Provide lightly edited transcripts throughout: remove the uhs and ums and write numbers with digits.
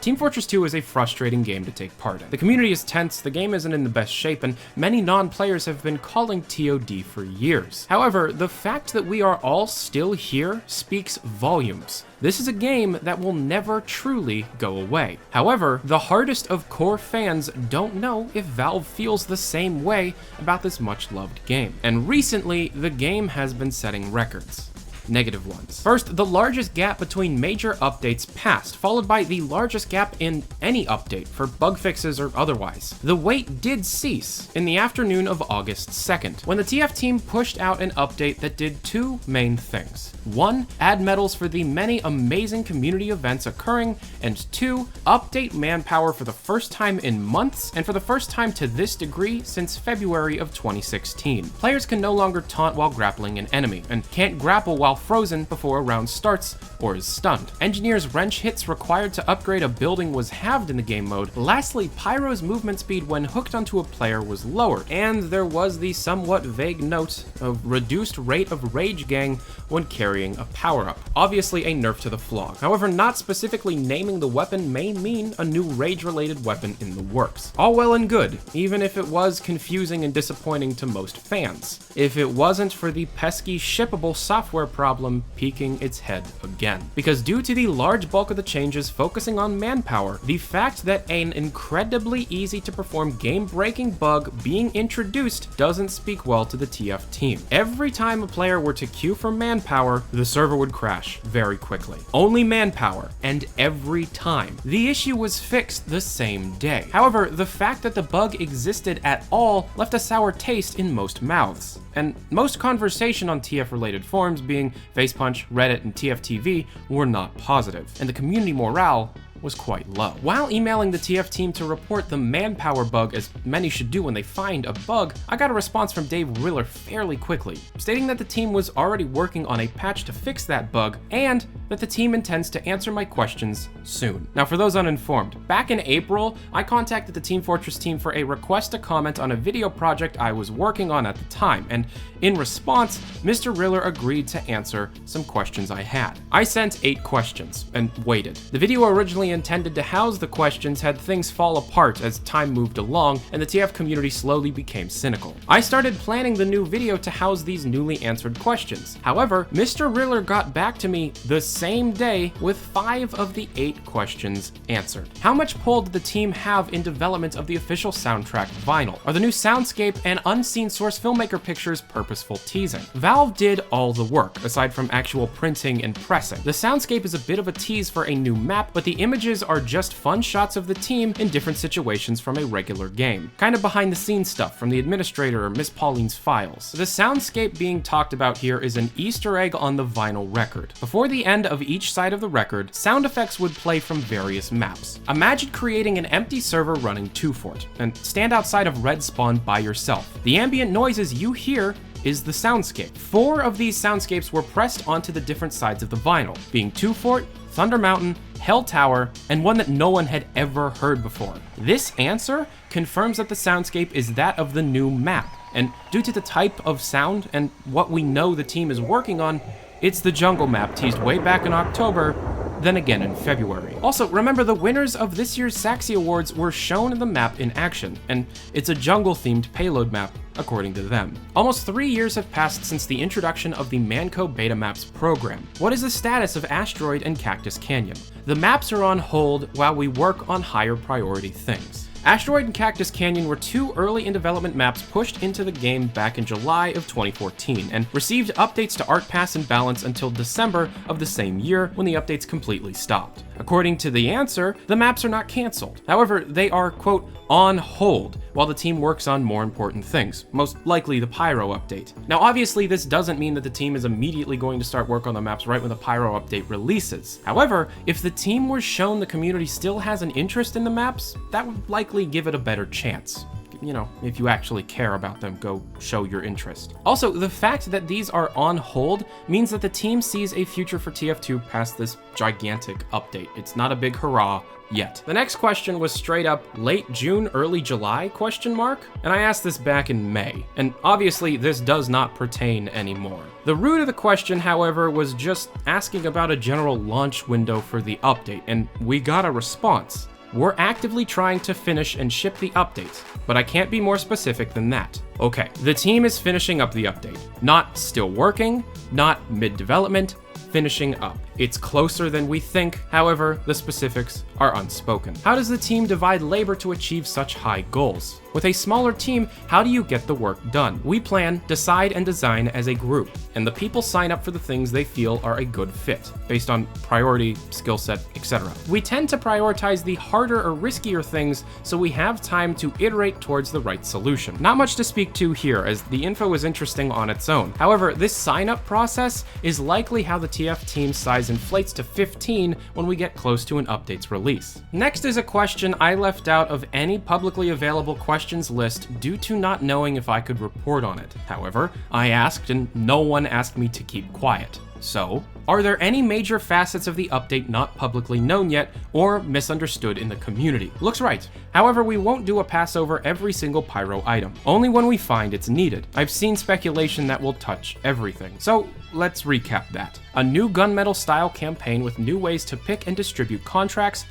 Team Fortress 2 is a frustrating game to take part in. The community is tense, the game isn't in the best shape, and many non-players have been calling TOD for years. However, the fact that we are all still here speaks volumes. This is a game that will never truly go away. However, the hardest of core fans don't know if Valve feels the same way about this much-loved game. And recently, the game has been setting records. Negative ones. First, the largest gap between major updates passed, followed by the largest gap in any update for bug fixes or otherwise. The wait did cease in the afternoon of August 2nd, when the TF team pushed out an update that did two main things. One, add medals for the many amazing community events occurring, and two, update Manpower for the first time in months, and for the first time to this degree since February of 2016. Players can no longer taunt while grappling an enemy, and can't grapple while frozen before a round starts or is stunned. Engineers' wrench hits required to upgrade a building was halved in the game mode. Lastly, Pyro's movement speed when hooked onto a player was lowered, and there was the somewhat vague note of reduced rate of rage gang when carrying a power-up. Obviously a nerf to the Flog. However, not specifically naming the weapon may mean a new rage-related weapon in the works. All well and good, even if it was confusing and disappointing to most fans. If it wasn't for the pesky shippable software problem peeking its head again. Because due to the large bulk of the changes focusing on Manpower, the fact that an incredibly easy to perform game-breaking bug being introduced doesn't speak well to the TF team. Every time a player were to queue for Manpower, the server would crash very quickly. Only Manpower, and every time. The issue was fixed the same day. However, the fact that the bug existed at all left a sour taste in most mouths. And most conversation on TF-related forums, being Facepunch, Reddit, and TFTV, were not positive, and the community morale was quite low. While emailing the TF team to report the Manpower bug, as many should do when they find a bug, I got a response from Dave Riller fairly quickly, stating that the team was already working on a patch to fix that bug, and that the team intends to answer my questions soon. Now, for those uninformed, back in April, I contacted the Team Fortress team for a request to comment on a video project I was working on at the time, and in response, Mr. Riller agreed to answer some questions I had. I sent 8 questions, and waited. The video originally intended to house the questions had things fall apart as time moved along, and the TF community slowly became cynical. I started planning the new video to house these newly answered questions. However, Mr. Riller got back to me the same day with 5 of the 8 questions answered. How much pull did the team have in development of the official soundtrack vinyl? Are the new soundscape and unseen source filmmaker pictures purposeful teasing? Valve did all the work, aside from actual printing and pressing. The soundscape is a bit of a tease for a new map, but the images are just fun shots of the team in different situations from a regular game. Kind of behind the scenes stuff from the administrator or Miss Pauline's files. The soundscape being talked about here is an Easter egg on the vinyl record. Before the end of each side of the record, sound effects would play from various maps. Imagine creating an empty server running 2Fort, and stand outside of Red Spawn by yourself. The ambient noises you hear is the soundscape. 4 of these soundscapes were pressed onto the different sides of the vinyl, being 2Fort, Thunder Mountain, Hell Tower, and one that no one had ever heard before. This answer confirms that the soundscape is that of the new map, and due to the type of sound and what we know the team is working on, it's the jungle map teased way back in October, then again in February. Also, remember the winners of this year's Saxy Awards were shown the map in action, and it's a jungle-themed payload map, according to them. Almost 3 years have passed since the introduction of the Manco Beta Maps program. What is the status of Asteroid and Cactus Canyon? The maps are on hold while we work on higher priority things. Asteroid and Cactus Canyon were 2 early in development maps pushed into the game back in July of 2014, and received updates to Art Pass and Balance until December of the same year, when the updates completely stopped. According to the answer, the maps are not cancelled. However, they are, quote, on hold, while the team works on more important things, most likely the Pyro update. Now, obviously, this doesn't mean that the team is immediately going to start work on the maps right when the Pyro update releases. However, if the team was shown the community still has an interest in the maps, that would likely give it a better chance. you know, if you actually care about them, go show your interest. Also, the fact that these are on hold means that the team sees a future for TF2 past this gigantic update. It's not a big hurrah yet. The next question was straight up late June, early July, ? And I asked this back in May, and obviously this does not pertain anymore. The root of the question, however, was just asking about a general launch window for the update, and we got a response. We're actively trying to finish and ship the update, but I can't be more specific than that. Okay, the team is finishing up the update. Not still working, not mid-development, finishing up. It's closer than we think, however, the specifics are unspoken. How does the team divide labor to achieve such high goals? With a smaller team, how do you get the work done? We plan, decide, and design as a group, and the people sign up for the things they feel are a good fit, based on priority, skill set, etc. We tend to prioritize the harder or riskier things so we have time to iterate towards the right solution. Not much to speak to here, as the info is interesting on its own. However, this sign-up process is likely how the TF team size inflates to 15 when we get close to an update's release. Next is a question I left out of any publicly available questions list due to not knowing if I could report on it. However, I asked and no one asked me to keep quiet. So, are there any major facets of the update not publicly known yet or misunderstood in the community? Looks right. However, we won't do a pass over every single pyro item, only when we find it's needed. I've seen speculation that will touch everything. So, let's recap that. A new gunmetal style campaign with new ways to pick and distribute contracts,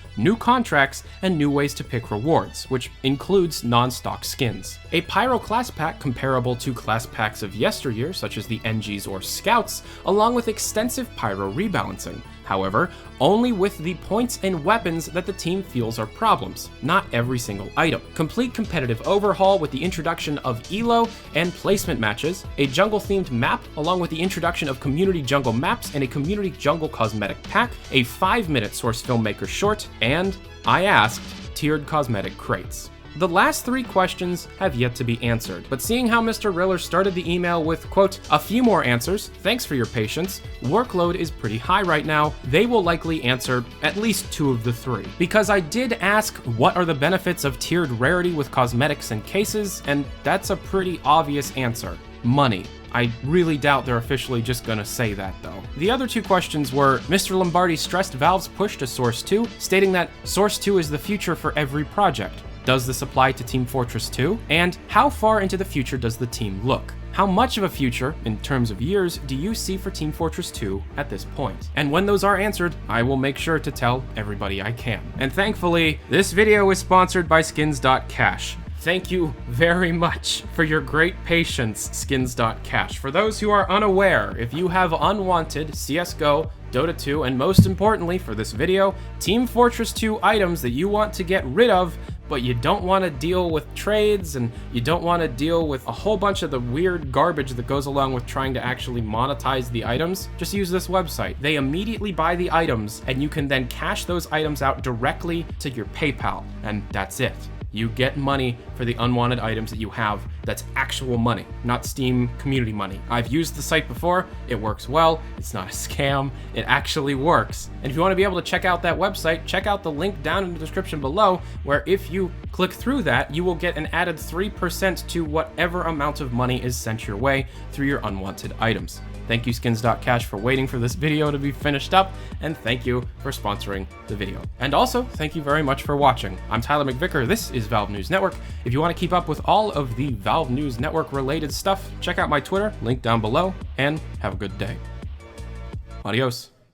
and new ways to pick rewards, which includes non-stock skins. A pyro class pack comparable to class packs of yesteryear, such as the NGs or Scouts, along with extensive pyro rebalancing. However, only with the points and weapons that the team feels are problems, not every single item. Complete competitive overhaul with the introduction of ELO and placement matches, a jungle-themed map along with the introduction of community jungle maps and a community jungle cosmetic pack, a 5-minute source filmmaker short, and, I asked, tiered cosmetic crates. The last 3 questions have yet to be answered, but seeing how Mr. Riller started the email with, quote, "a few more answers, thanks for your patience, workload is pretty high right now," they will likely answer at least 2 of the 3. Because I did ask what are the benefits of tiered rarity with cosmetics and cases, and that's a pretty obvious answer. Money. I really doubt they're officially just gonna say that though. The other 2 questions were, Mr. Lombardi stressed Valve's push to Source 2, stating that Source 2 is the future for every project. Does this apply to Team Fortress 2? And how far into the future does the team look? How much of a future, in terms of years, do you see for Team Fortress 2 at this point? And when those are answered, I will make sure to tell everybody I can. And thankfully, this video is sponsored by skins.cash. Thank you very much for your great patience, skins.cash. For those who are unaware, if you have unwanted CSGO, Dota 2, and most importantly for this video, Team Fortress 2 items that you want to get rid of, but you don't want to deal with trades and you don't want to deal with a whole bunch of the weird garbage that goes along with trying to actually monetize the items, just use this website. They immediately buy the items and you can then cash those items out directly to your PayPal, and that's it. You get money for the unwanted items that you have. That's actual money, not Steam community money. I've used the site before, it works well, it's not a scam, it actually works. And if you want to be able to check out that website, check out the link down in the description below, where if you click through that, you will get an added 3% to whatever amount of money is sent your way through your unwanted items. Thank you skins.cash for waiting for this video to be finished up, and thank you for sponsoring the video. And also, thank you very much for watching. I'm Tyler McVicker, this is Valve News Network. If you want to keep up with all of the Valve News Network related stuff, check out my Twitter, link down below, and have a good day. Adios.